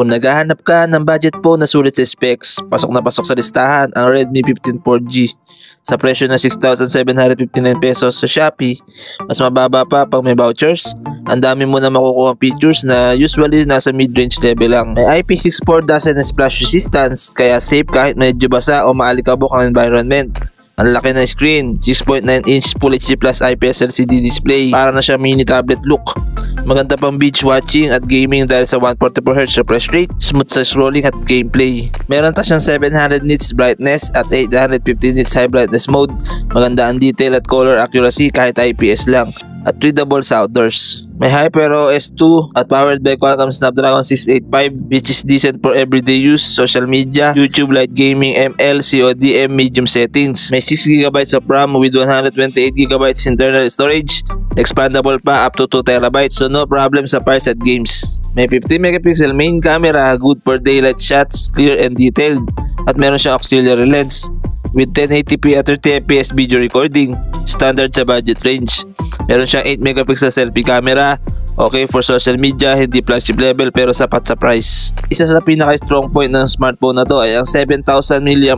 Kung naghahanap ka ng budget phone na sulit sa specs, pasok na pasok sa listahan ang Redmi 15 4G. Sa presyo na 6,759 pesos sa Shopee, mas mababa pa pag may vouchers. Ang dami mo na makukuha features na usually nasa mid-range level lang. May IP64 doesn't splash resistance, kaya safe kahit medyo basa o maalikabok ang environment. Ang laki ng screen, 6.9-inch Full HD Plus IPS LCD display, para na siya mini tablet look. Maganda pang beach watching at gaming dahil sa 144Hz refresh rate, smooth sa scrolling at gameplay. Meron pa siyang 700 nits brightness at 850 nits high brightness mode. Maganda ang detail at color accuracy kahit IPS lang, at readable sa outdoors. May HyperOS 2 at powered by Qualcomm Snapdragon 685, which is decent for everyday use, social media, YouTube, light gaming, ML, CODM, medium settings. May 6GB of RAM with 128GB internal storage, expandable pa up to 2TB, so no problem sa price at games. May 50MP main camera, good for daylight shots, clear and detailed, at meron siyang auxiliary lens with 1080p at 30fps video recording, standard sa budget range. Meron siyang 8MP selfie camera, okay for social media, hindi flagship level pero sapat sa price. Isa sa pinaka-strong point ng smartphone na to ay ang 7,000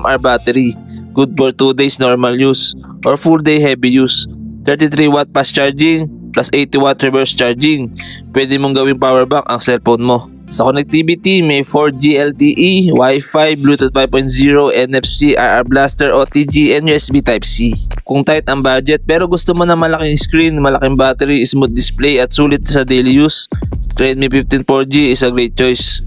mAh battery, good for 2 days normal use or full day heavy use. 33W fast charging plus 80W reverse charging, pwede mong gawing power bank ang cellphone mo. Sa connectivity, may 4G LTE, Wi-Fi, Bluetooth 5.0, NFC, RR Blaster, OTG, and USB Type-C. Kung tight ang budget pero gusto mo na malaking screen, malaking battery, smooth display at sulit sa daily use, Redmi 15 4G is a great choice.